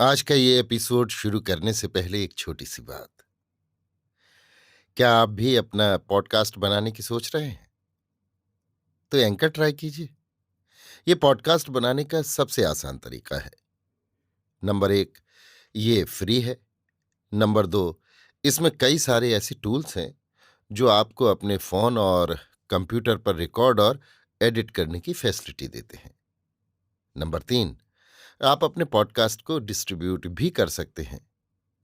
आज का ये एपिसोड शुरू करने से पहले एक छोटी सी बात। क्या आप भी अपना पॉडकास्ट बनाने की सोच रहे हैं? तो एंकर ट्राई कीजिए। ये पॉडकास्ट बनाने का सबसे आसान तरीका है। नंबर एक, ये फ्री है। नंबर दो, इसमें कई सारे ऐसे टूल्स हैं जो आपको अपने फोन और कंप्यूटर पर रिकॉर्ड और एडिट करने की फैसिलिटी देते हैं। नंबर तीन, आप अपने पॉडकास्ट को डिस्ट्रीब्यूट भी कर सकते हैं,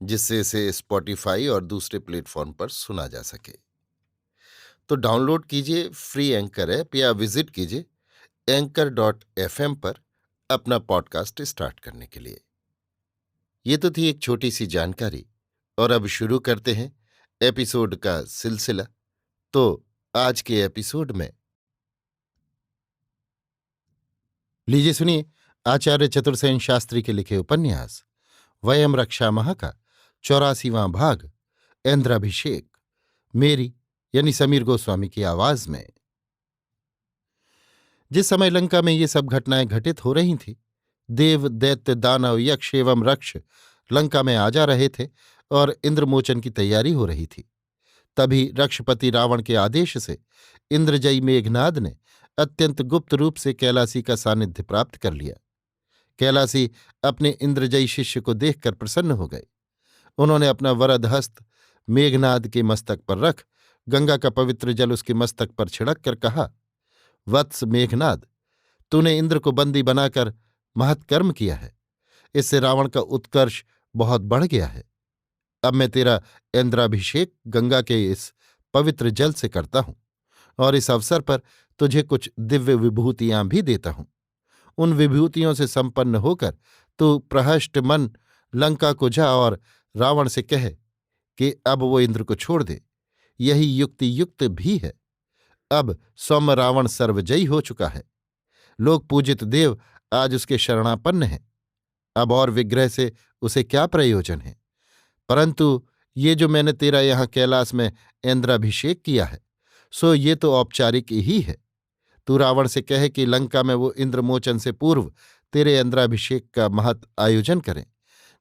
जिससे इसे स्पॉटिफाई और दूसरे प्लेटफॉर्म पर सुना जा सके। तो डाउनलोड कीजिए फ्री एंकर ऐप या विजिट कीजिए anchor.fm पर अपना पॉडकास्ट स्टार्ट करने के लिए। ये तो थी एक छोटी सी जानकारी, और अब शुरू करते हैं एपिसोड का सिलसिला। तो आज के एपिसोड में लीजिए सुनिए आचार्य चतुर्सेन शास्त्री के लिखे उपन्यास वयम रक्षामः का 84वां भाग, इंद्राभिषेक, मेरी यानी समीर गोस्वामी की आवाज में। जिस समय लंका में ये सब घटनाएं घटित हो रही थीं, देव दैत्य दानव यक्ष एवं रक्ष लंका में आ जा रहे थे और इंद्रमोचन की तैयारी हो रही थी। तभी रक्षपति रावण के आदेश से इंद्रजयी मेघनाद ने अत्यंत गुप्त रूप से कैलासी का सानिध्य प्राप्त कर लिया। कैलासी अपने इंद्रजयी शिष्य को देखकर प्रसन्न हो गए। उन्होंने अपना वरद हस्त मेघनाद के मस्तक पर रख गंगा का पवित्र जल उसके मस्तक पर छिड़क कर कहा, वत्स मेघनाद, तूने इंद्र को बंदी बनाकर महत्कर्म किया है। इससे रावण का उत्कर्ष बहुत बढ़ गया है। अब मैं तेरा इंद्राभिषेक गंगा के इस पवित्र जल से करता हूं, और इस अवसर पर तुझे कुछ दिव्य विभूतियां भी देता हूं। उन विभूतियों से संपन्न होकर तू प्रहष्ट मन लंका को जा और रावण से कह कि अब वो इंद्र को छोड़ दे। यही युक्ति युक्त भी है। अब सौम्य रावण सर्वजयी हो चुका है। लोक पूजित देव आज उसके शरणापन्न हैं। अब और विग्रह से उसे क्या प्रयोजन है? परंतु ये जो मैंने तेरा यहां कैलाश में इंद्राभिषेक किया है, सो ये तो औपचारिक ही है। तू रावण से कहे कि लंका में वो इंद्रमोचन से पूर्व तेरे इंद्राभिषेक का महत् आयोजन करें,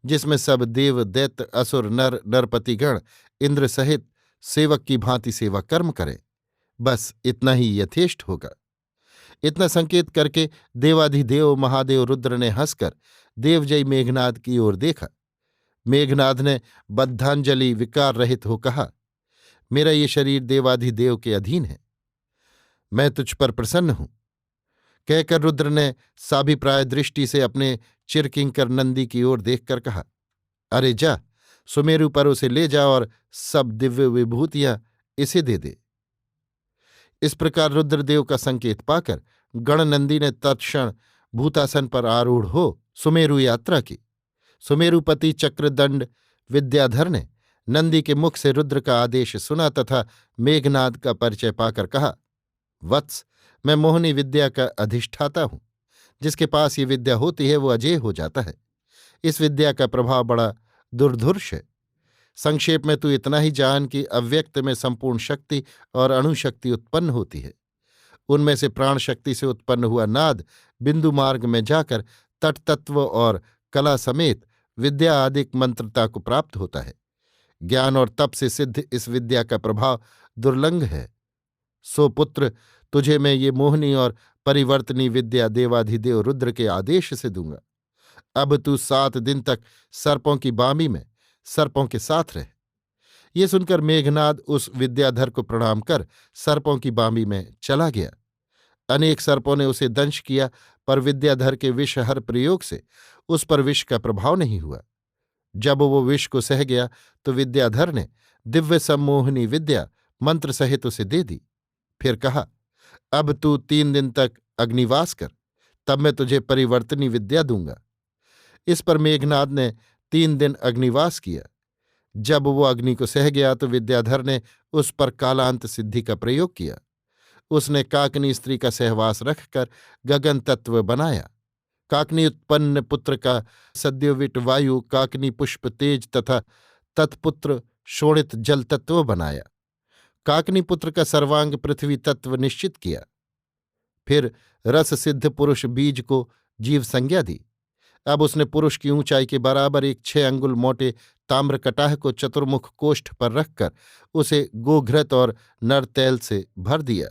जिसमें सब देव दैत्य असुर नर नरपतिगण इंद्र सहित सेवक की भांति सेवा कर्म करें। बस इतना ही यथेष्ट होगा। इतना संकेत करके देवाधिदेव महादेव रुद्र ने हंसकर देवजय मेघनाद की ओर देखा। मेघनाद ने बद्धांजलि विकार रहित हो कहा, मेरा ये शरीर देवाधिदेव के अधीन है। मैं तुझ पर प्रसन्न हूं। कहकर रुद्र ने साभिप्राय दृष्टि से अपने चिरकिंकर नंदी की ओर देखकर कहा, अरे जा, सुमेरु पर उसे ले जा और सब दिव्य विभूतियां इसे दे दे। इस प्रकार रुद्रदेव का संकेत पाकर गणनंदी ने तत्क्षण भूतासन पर आरूढ़ हो सुमेरु यात्रा की। सुमेरुपति चक्रदंड विद्याधर ने नंदी के मुख से रुद्र का आदेश सुना तथा मेघनाद का परिचय पाकर कहा, वत्स, मैं मोहिनी विद्या का अधिष्ठाता हूं। जिसके पास ये विद्या होती है वो अजेय हो जाता है। इस विद्या का प्रभाव बड़ा दुर्धुर्ष है। संक्षेप में तू इतना ही जान कि अव्यक्त में संपूर्ण शक्ति और अणुशक्ति उत्पन्न होती है। उनमें से प्राण शक्ति से उत्पन्न हुआ नाद बिंदु मार्ग में जाकर तटतत्व और कला समेत विद्या आदिक मंत्रता को प्राप्त होता है। ज्ञान और तप से सिद्ध इस विद्या का प्रभाव दुर्लंघ है। सो पुत्र, तुझे मैं ये मोहनी और परिवर्तनी विद्या देवाधिदेव रुद्र के आदेश से दूंगा। अब तू 7 दिन तक सर्पों की बामी में सर्पों के साथ रह। ये सुनकर मेघनाद उस विद्याधर को प्रणाम कर सर्पों की बामी में चला गया। अनेक सर्पों ने उसे दंश किया, पर विद्याधर के विषहर प्रयोग से उस पर विष का प्रभाव नहीं हुआ। जब वो विष को सह गया तो विद्याधर ने दिव्य सम्मोहनी विद्या मंत्र सहित उसे दे दी। फिर कहा, अब तू 3 दिन तक अग्निवास कर, तब मैं तुझे परिवर्तनी विद्या दूंगा। इस पर मेघनाद ने 3 दिन अग्निवास किया। जब वो अग्नि को सह गया तो विद्याधर ने उस पर कालांत सिद्धि का प्रयोग किया। उसने काकनी स्त्री का सहवास रखकर गगन तत्व बनाया। काकनी उत्पन्न पुत्र का सद्योविट वायु, काकनी पुष्प तेज तथा तत्पुत्र शोणित जल तत्व बनाया। काकनी पुत्र का सर्वांग पृथ्वी तत्व निश्चित किया। फिर रस सिद्ध पुरुष बीज को जीव संज्ञा दी। अब उसने पुरुष की ऊंचाई के बराबर एक 6 अंगुल मोटे ताम्र कटाह को चतुर्मुख कोष्ठ पर रखकर उसे गोघृत और नरतैल से भर दिया।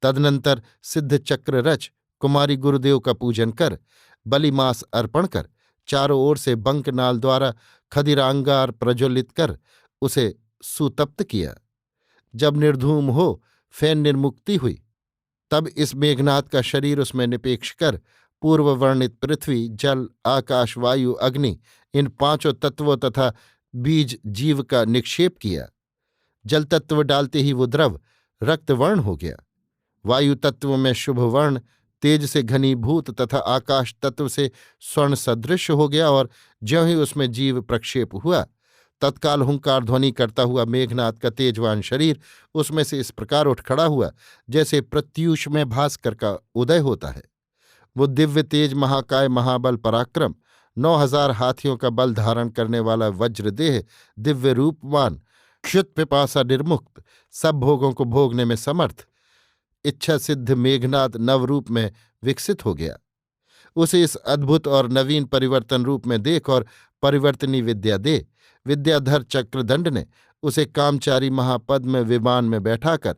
तदनंतर सिद्ध चक्र रच कुमारी गुरुदेव का पूजन कर बलिमास अर्पण कर चारों ओर से बंकनाल द्वारा खदिरांगार प्रज्वलित कर उसे सुतप्त किया। जब निर्धूम हो फैन निर्मुक्ति हुई, तब इस मेघनाद का शरीर उसमें निपेक्ष कर पूर्व वर्णित पृथ्वी जल आकाश वायु अग्नि इन 5 तत्वों तथा बीज जीव का निक्षेप किया। जल तत्व डालते ही वो द्रव रक्तवर्ण हो गया। वायु तत्व में शुभ वर्ण तेज से घनीभूत तथा आकाश तत्व से स्वर्ण सदृश हो गया, और ज्यों ही उसमें जीव प्रक्षेप हुआ, तत्काल हुंकार ध्वनि करता हुआ मेघनाद का तेजवान शरीर उसमें से इस प्रकार उठ खड़ा हुआ जैसे प्रत्यूष में भास्कर का उदय होता है। वो दिव्य तेज महाकाय महाबल पराक्रम 9,000 हाथियों का बल धारण करने वाला वज्रदेह दिव्य रूपवान क्षुत पिपासा निर्मुक्त सब भोगों को भोगने में समर्थ इच्छा सिद्ध मेघनाद नवरूप में विकसित हो गया। उसे इस अद्भुत और नवीन परिवर्तन रूप में देख और परिवर्तनी विद्या दे विद्याधर चक्रदंड ने उसे कामचारी महापद्म विमान में बैठाकर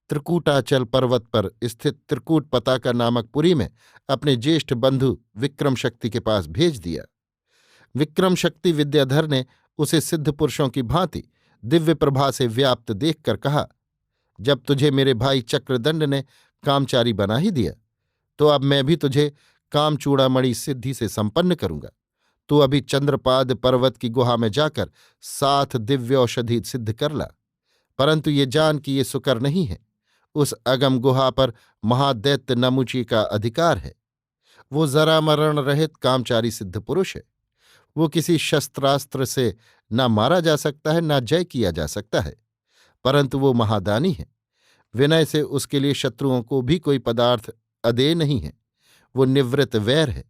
त्रिकूटाचल पर्वत पर स्थित त्रिकूट पताका नामक पुरी में अपने ज्येष्ठ बंधु विक्रम शक्ति के पास भेज दिया। विक्रम शक्ति विद्याधर ने उसे सिद्ध पुरुषों की भांति दिव्य प्रभा से व्याप्त देखकर कहा, जब तुझे मेरे भाई चक्रदंड ने कामचारी बना ही दिया, तो अब मैं भी तुझे कामचूड़ामणि सिद्धि से संपन्न करूंगा। तू अभी चंद्रपाद पर्वत की गुहा में जाकर 7 दिव्य औषधि सिद्ध कर ला, परंतु ये जान कि ये सुकर नहीं है। उस अगम गुहा पर महादैत्य नमुची का अधिकार है। वो जरा मरण रहित कामचारी सिद्ध पुरुष है। वो किसी शस्त्रास्त्र से न मारा जा सकता है, न जय किया जा सकता है, परंतु वो महादानी है। विनय से उसके लिए शत्रुओं को भी कोई पदार्थ अदेय नहीं है। वो निवृत्त वैर है।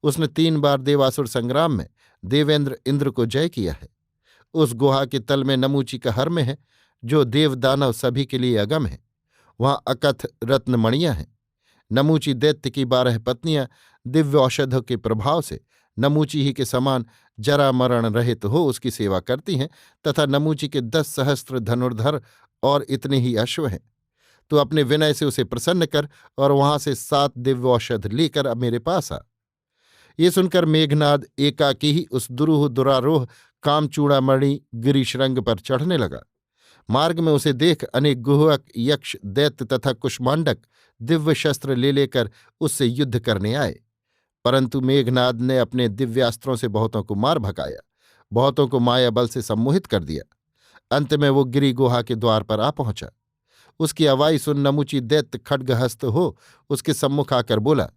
उसने 3 बार देवासुर संग्राम में देवेंद्र इंद्र को जय किया है। उस गुहा के तल में नमूची का हर्म है, जो देवदानव सभी के लिए अगम है। वहां अकथ रत्नमणियां हैं। नमूची दैत्य की 12 पत्नियां दिव्य औषधों के प्रभाव से नमूची ही के समान जरा मरण रहित हो उसकी सेवा करती हैं, तथा नमूची के 10 सहस्त्र धनुर्धर और इतने ही अश्व हैं। तो अपने विनय से उसे प्रसन्न कर और वहां से 7 दिव्य औषध लेकर अब मेरे पास आ। ये सुनकर मेघनाद एकाकी ही उस दुरूह दुरारोह कामचूड़ामणि गिरीशरंग पर चढ़ने लगा। मार्ग में उसे देख अनेक गुहक यक्ष दैत्य तथा कुष्मांडक दिव्य शस्त्र ले लेकर उससे युद्ध करने आए, परंतु मेघनाद ने अपने दिव्यास्त्रों से बहुतों को मार भगाया, बहुतों को माया बल से सम्मोहित कर दिया। अंत में वो गिरी गुहा के द्वार पर आ पहुंचा। उसकी आवाई सुन नमुची दैत्य खड्गहस्त हो उसके सम्मुख आकर बोला,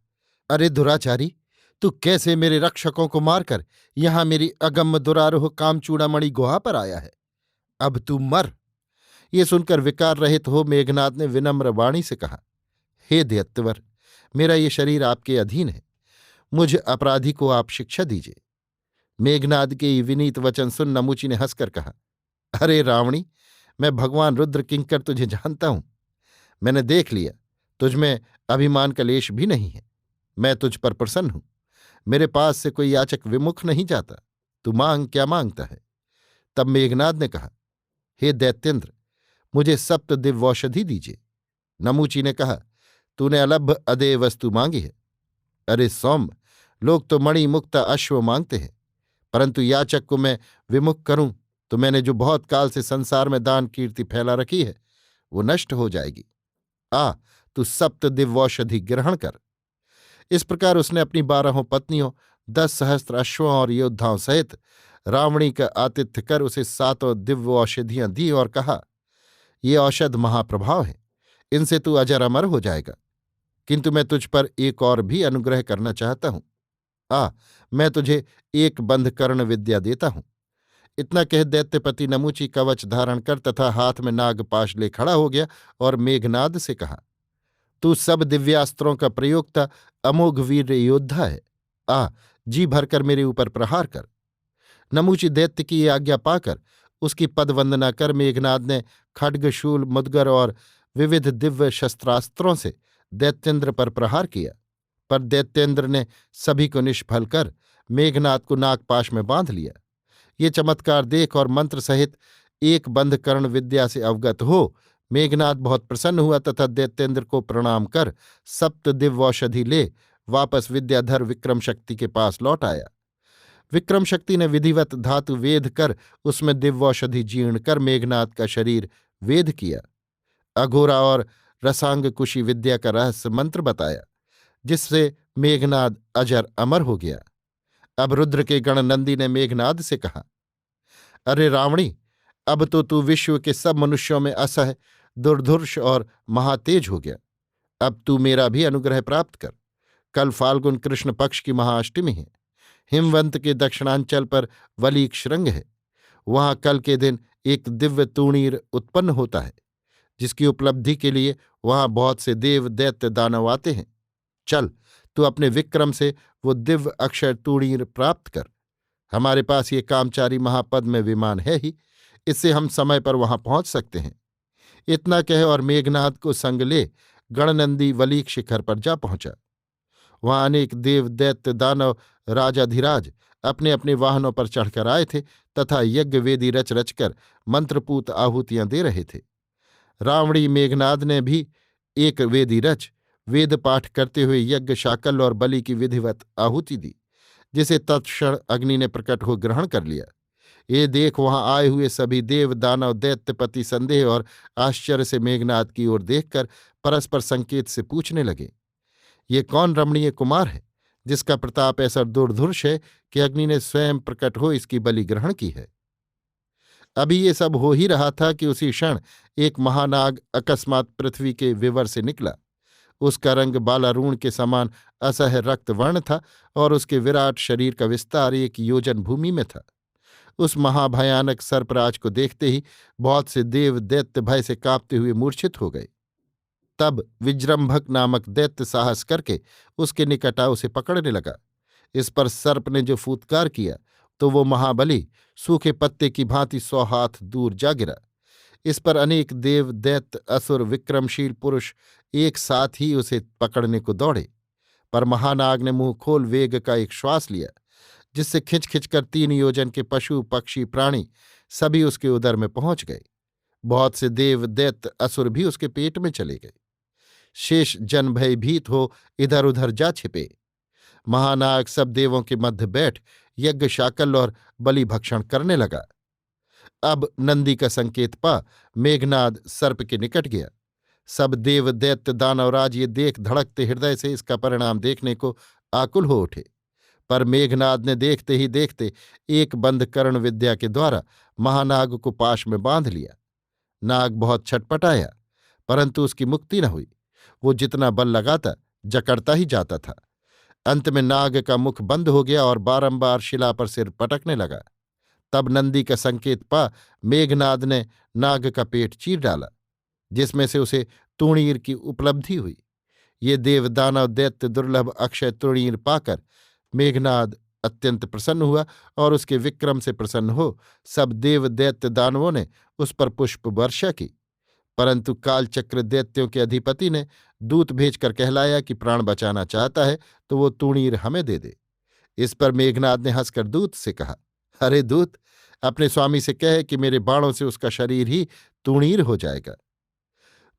अरे दुराचारी, तू कैसे मेरे रक्षकों को मारकर यहां मेरी अगम्य दुरारोह कामचूड़ामणि गुहा पर आया है? अब तू मर। ये सुनकर विकार रहित हो मेघनाद ने विनम्र वाणी से कहा, हे दैत्यवर, मेरा ये शरीर आपके अधीन है। मुझ अपराधी को आप शिक्षा दीजिए। मेघनाद के ये विनीत वचन सुन नमूची ने हंसकर कहा, अरे रावणी, मैं भगवान रुद्र किंकर तुझे जानता हूं। मैंने देख लिया, तुझमें अभिमान का लेश भी नहीं है। मैं तुझ पर प्रसन्न हूं। मेरे पास से कोई याचक विमुख नहीं जाता। तू मांग क्या मांगता है? तब मेघनाद ने कहा, हे दैत्येंद्र, मुझे 7 दिव्यौषधि दीजिए। नमूची ने कहा, तूने अलभ्य अदेय वस्तु मांगी है। अरे सौम्य, लोग तो मणि मुक्ता अश्व मांगते हैं, परंतु याचक को मैं विमुख करूं तो मैंने जो बहुत काल से संसार में दान कीर्ति फैला रखी है वो नष्ट हो जाएगी। आ, तू 7 दिव्यौषधि ग्रहण कर। इस प्रकार उसने अपनी 12 पत्नियों 10 सहस्त्र अश्वों और योद्धाओं सहित रावणी का आतिथ्य कर उसे 7 दिव्य औषधियां दी और कहा, ये औषध महाप्रभाव है, इनसे तू अजर अमर हो जाएगा। किंतु मैं तुझ पर एक और भी अनुग्रह करना चाहता हूं। मैं तुझे एक बंधकर्ण विद्या देता हूं। इतना कह दैत्यपति नमूची कवच धारण कर तथा हाथ में नागपाश ले खड़ा हो गया और मेघनाद से कहा, तू सब दिव्यास्त्रों का प्रयोक्ता अमोघ वीर योद्धा है। जी भरकर मेरे ऊपर प्रहार कर। नमूची दैत्य की ये आज्ञा पाकर उसकी पदवंदना कर मेघनाद ने खड्गशूल मुदगर और विविध दिव्य शस्त्रास्त्रों से दैत्येंद्र पर प्रहार किया, पर दैत्येंद्र ने सभी को निष्फल कर मेघनाद को नागपाश में बांध लिया। ये चमत्कार देख और मंत्र सहित एक बंध कर्ण विद्या से अवगत हो मेघनाद बहुत प्रसन्न हुआ तथा दैत्येंद्र को प्रणाम कर सप्त दिव्यौषधि ले वापस विद्याधर विक्रम शक्ति के पास लौट आया। विक्रम शक्ति ने विधिवत धातु वेद कर उसमें दिव्यौषधि जीर्ण कर मेघनाद का शरीर वेद किया। अघोरा और रसांग कुशी विद्या का रहस्य मंत्र बताया, जिससे मेघनाद अजर अमर हो गया। अब रुद्र के गण नंदी ने मेघनाद से कहा, अरे रावणी, अब तो तू विश्व के सब मनुष्यों में असह, दुर्धुर्ष और महातेज हो गया। अब तू मेरा भी अनुग्रह प्राप्त कर। कल फाल्गुन कृष्ण पक्ष की महाअष्टमी है। हिमवंत के दक्षिणांचल पर वलीक श्रृंग है। वहां कल के दिन एक दिव्य तूणीर उत्पन्न होता है, जिसकी उपलब्धि के लिए वहां बहुत से देव दैत्य दानव आते हैं। चल, तू अपने विक्रम से वो दिव्य अक्षय तूणीर प्राप्त कर। हमारे पास ये कामचारी महापद में विमान है ही, इससे हम समय पर वहां पहुंच सकते हैं। इतना कह और मेघनाद को संग ले गणनंदी वलीक शिखर पर जा पहुंचा। वहां अनेक देव दैत्य दानव राजाधिराज अपने अपने वाहनों पर चढ़कर आए थे तथा यज्ञ वेदी रच रचकर मंत्रपूत आहुतियां दे रहे थे। रावणी मेघनाद ने भी एक वेदी रच वेद पाठ करते हुए यज्ञ शाकल और बलि की विधिवत आहुति दी, जिसे तत्क्षण अग्नि ने प्रकट हो ग्रहण कर लिया। ये देख वहां आए हुए सभी देव दानव दैत्यपति संदेह और आश्चर्य से मेघनाद की ओर देखकर परस्पर संकेत से पूछने लगे, ये कौन रमणीय कुमार है जिसका प्रताप ऐसा दुर्धुर्ष है कि अग्नि ने स्वयं प्रकट हो इसकी बलि ग्रहण की है। अभी ये सब हो ही रहा था कि उसी क्षण एक महानाग अकस्मात पृथ्वी के विवर से निकला। उसका रंग बालारूण के समान असह रक्त वर्ण था और उसके विराट शरीर का विस्तार 1 योजन भूमि में था। उस महाभयानक सर्पराज को देखते ही बहुत से देव दैत्य भय से कांपते हुए मूर्छित हो गए। तब विजृंभक नामक दैत्य साहस करके उसके निकट आ उसे पकड़ने लगा। इस पर सर्प ने जो फूत्कार किया तो वो महाबली सूखे पत्ते की भांति 100 हाथ दूर जा गिरा। इस पर अनेक देव दैत्य असुर विक्रमशील पुरुष एक साथ ही उसे पकड़ने को दौड़े, पर महानाग ने मुंह खोल वेग का एक श्वास लिया, जिससे खिंच खिंच कर 3 योजन के पशु पक्षी प्राणी सभी उसके उदर में पहुंच गए। बहुत से देव दैत्य असुर भी उसके पेट में चले गए। शेष जन भयभीत हो इधर उधर जा छिपे। महानाग सब देवों के मध्य बैठ यज्ञ शाकल और बलि भक्षण करने लगा। अब नंदी का संकेत पा मेघनाद सर्प के निकट गया। सब देव दैत्य दानवराज ये देख धड़कते हृदय से इसका परिणाम देखने को आकुल हो उठे, पर मेघनाद ने देखते ही देखते एक बंध कर्ण विद्या के द्वारा महानाग को पाश में बांध लिया। नाग बहुत छटपटाया, परंतु उसकी मुक्ति न हुई। वो जितना बल लगाता जकड़ता ही जाता था। अंत में नाग का मुख बंद हो गया और बारंबार शिला पर सिर पटकने लगा। तब नंदी का संकेत पा मेघनाद ने नाग का पेट चीर डाला, जिसमें से उसे तूणीर की उपलब्धि हुई। ये देव दानव दैत्य दुर्लभ अक्षय तूणीर पाकर मेघनाद अत्यंत प्रसन्न हुआ और उसके विक्रम से प्रसन्न हो सब देव दैत्य दानवों ने उस पर पुष्प वर्षा की। परंतु कालचक्र दैत्यों के अधिपति ने दूत भेजकर कहलाया कि प्राण बचाना चाहता है तो वो तूणीर हमें दे दे। इस पर मेघनाद ने हंसकर दूत से कहा, अरे दूत, अपने स्वामी से कहे कि मेरे बाणों से उसका शरीर ही तूणीर हो जाएगा।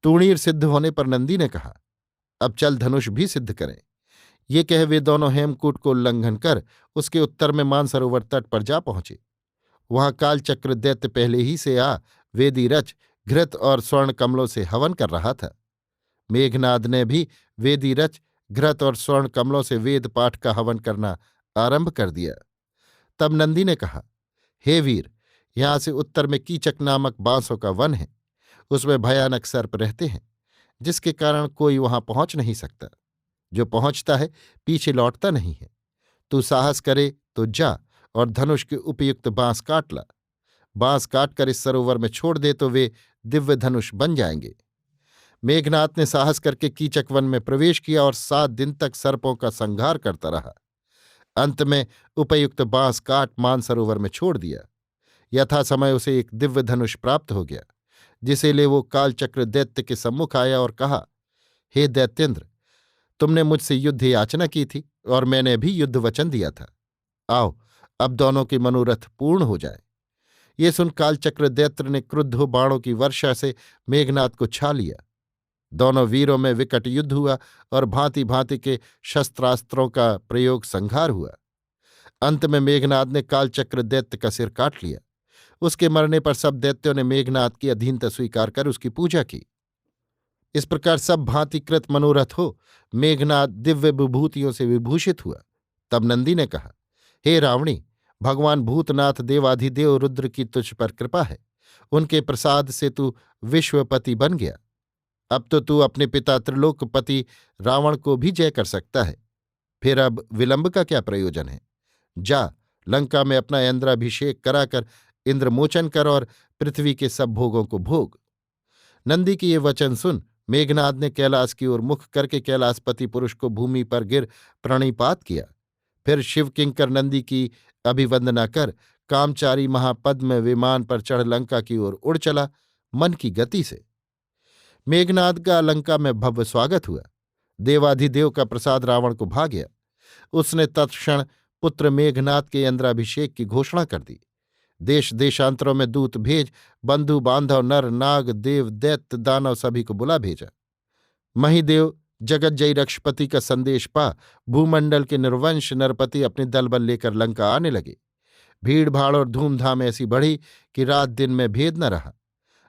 तूणीर सिद्ध होने पर नंदी ने कहा, अब चल धनुष भी सिद्ध करें। ये कह वे दोनों हेमकूट को उल्लंघन कर उसके उत्तर में मानसरोवर तट पर जा पहुंचे। वहां कालचक्र दैत्य पहले ही से आ वेदी रच घृत और स्वर्ण कमलों से हवन कर रहा था। मेघनाद ने भी वेदी रच घृत और स्वर्ण कमलों से वेद पाठ का हवन करना आरंभ कर दिया। तब नंदी ने कहा, हे वीर, यहां से उत्तर में कीचक नामक बांसों का वन है। उसमें भयानक सर्प रहते हैं, जिसके कारण कोई वहां पहुंच नहीं सकता। जो पहुंचता है पीछे लौटता नहीं है। तू साहस करे तो जा और धनुष के उपयुक्त बांस काट ला। बांस काटकर इस सरोवर में छोड़ दे तो वे दिव्य धनुष बन जाएंगे। मेघनाद ने साहस करके कीचक वन में प्रवेश किया और 7 दिन तक सर्पों का संहार करता रहा। अंत में उपयुक्त बांस काट मानसरोवर में छोड़ दिया। यथा समय उसे एक दिव्य धनुष प्राप्त हो गया, जिसे ले वो कालचक्र दैत्य के सम्मुख आया और कहा, हे दैत्येंद्र, तुमने मुझसे युद्ध याचना की थी और मैंने भी युद्ध वचन दिया था। आओ, अब दोनों के मनोरथ पूर्ण हो जाए। ये सुन कालचक्र दैत्र ने क्रुद्ध हो बाणों की वर्षा से मेघनाद को छा लिया। दोनों वीरों में विकट युद्ध हुआ और भांति भांति के शस्त्रास्त्रों का प्रयोग संहार हुआ। अंत में मेघनाद ने कालचक्र दैत्य का सिर काट लिया। उसके मरने पर सब दैत्यों ने मेघनाद की अधीनता स्वीकार कर उसकी पूजा की। इस प्रकार सब भांतिकृत मनोरथ हो मेघनाद दिव्य विभूतियों से विभूषित हुआ। तब नंदी ने कहा, हे रावणी, भगवान भूतनाथ देवाधिदेव रुद्र की तुझ पर कृपा है। उनके प्रसाद से तू विश्वपति बन गया। अब तो तू अपने पिता त्रिलोकपति रावण को भी जय कर सकता है। फिर अब विलंब का क्या प्रयोजन है? जा, लंका में अपना इंद्राभिषेक कराकर इंद्रमोचन कर और पृथ्वी के सब भोगों को भोग। नंदी की ये वचन सुन मेघनाद ने कैलाश की ओर मुख करके कैलाशपति पुरुष को भूमि पर गिर प्रणिपात किया। फिर शिवकिंकर नंदी की अभिवंदना कर कामचारी महापद्म विमान पर चढ़ लंका की ओर उड़ चला, मन की गति से। मेघनाद का लंका में भव्य स्वागत हुआ। देवाधिदेव का प्रसाद रावण को भा गया। उसने तत्क्षण पुत्र मेघनाद के इंद्राभिषेक की घोषणा कर दी। देश देशांतरों में दूत भेज बंधु बांधव नर नाग देव दैत्य दानव सभी को बुला भेजा। महिदेव जगज्जयी रक्षपति का संदेश पा भूमंडल के निर्वंश नरपति अपने दलबल लेकर लंका आने लगे। भीड़ भाड़ और धूमधाम ऐसी बढ़ी कि रात दिन में भेद न रहा।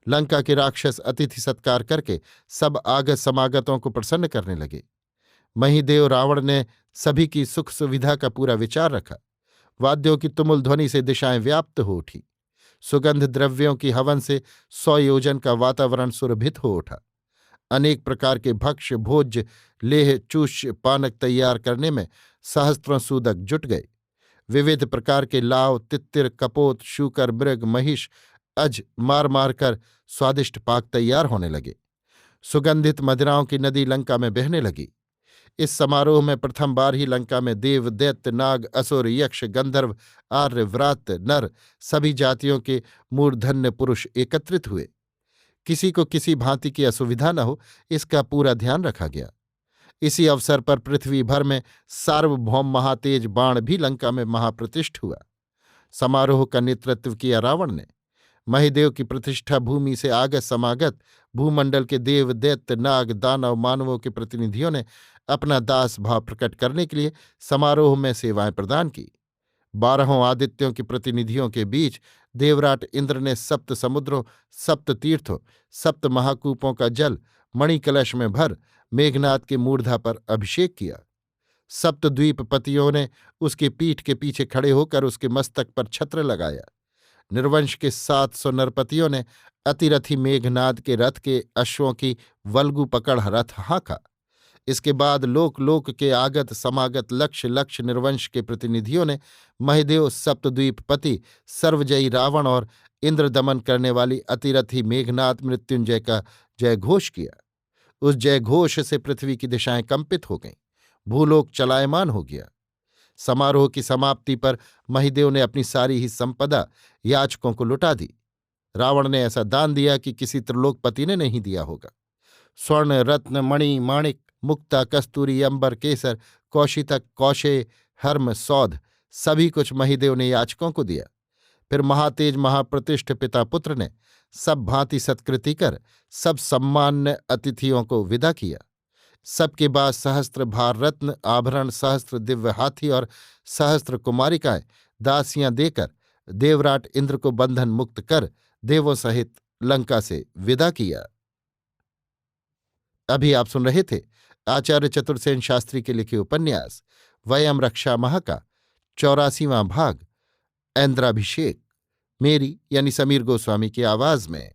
लंका के राक्षस अतिथि सत्कार करके सब आगत समागतों को प्रसन्न करने लगे। महिदेव रावण ने सभी की सुख सुविधा का पूरा विचार रखा। वाद्यों की तुमुल ध्वनि से दिशाएं व्याप्त हो उठी। सुगंध द्रव्यों की हवन से 100 योजन का वातावरण सुरभित हो उठा। अनेक प्रकार के भक्ष्य भोज्य लेह चूष्य पानक तैयार करने में सहस्त्रों सूदक जुट गए। विविध प्रकार के लाव तित्तिर कपोत शूकर मृग महिष अज मार मार कर स्वादिष्ट पाक तैयार होने लगे। सुगंधित मदिराओं की नदी लंका में बहने लगी। इस समारोह में प्रथम बार ही लंका में देव दैत्य नाग असुर यक्ष गंधर्व आर्य व्रात नर सभी जातियों के मूर्धन्य पुरुष एकत्रित हुए। किसी को किसी भांति की असुविधा न हो, इसका पूरा ध्यान रखा गया। इसी अवसर पर पृथ्वी भर में सार्वभौम महातेज बाण भी लंका में महाप्रतिष्ठ हुआ। समारोह का नेतृत्व किया रावण ने। महिदेव की प्रतिष्ठा भूमि से आगत समागत भूमंडल के देव दैत्य नाग दानव मानवों के प्रतिनिधियों ने अपना दास भाव प्रकट करने के लिए समारोह में सेवाएं प्रदान की। 12 आदित्यों के प्रतिनिधियों के बीच देवराट इंद्र ने सप्त समुद्रों सप्त तीर्थों सप्त महाकूपों का जल मणिकलश में भर मेघनाद के मूर्धा पर अभिषेक किया। सप्तद्वीपपतियों ने उसकी पीठ के पीछे खड़े होकर उसके मस्तक पर छत्र लगाया। निर्वंश के 700 नरपतियों ने अतिरथी मेघनाद के रथ के अश्वों की वल्गु पकड़ रथ हाँका। इसके बाद लोक लोक के आगत समागत लक्ष लक्ष निर्वंश के प्रतिनिधियों ने महिदेव सप्तद्वीपपति सर्वजयी रावण और इंद्र दमन करने वाली अतिरथी मेघनाद मृत्युंजय का जयघोष किया। उस जयघोष से पृथ्वी की दिशाएं कंपित हो गईं। भूलोक चलायमान हो गया। समारोह की समाप्ति पर महिदेव ने अपनी सारी ही संपदा याचकों को लुटा दी। रावण ने ऐसा दान दिया कि किसी त्रिलोकपति ने नहीं दिया होगा। स्वर्ण रत्न मणि माणिक मुक्ता कस्तूरी अंबर केसर कौशितक कौशे हर्म सौध सभी कुछ महिदेव ने याचकों को दिया। फिर महातेज महाप्रतिष्ठ पिता पुत्र ने सब भांति सत्कृति कर सब सम्मान्य अतिथियों को विदा किया। सबके बाद सहस्त्र भार रत्न आभरण सहस्त्र दिव्य हाथी और सहस्त्र कुमारिकाएं दासियां देकर देवराट इंद्र को बंधन मुक्त कर देवों सहित लंका से विदा किया। अभी आप सुन रहे थे आचार्य चतुर्सेन शास्त्री के लिखे उपन्यास वयम रक्षा माह का 84वां भाग इंद्राभिषेक, मेरी यानी समीर गोस्वामी की आवाज में।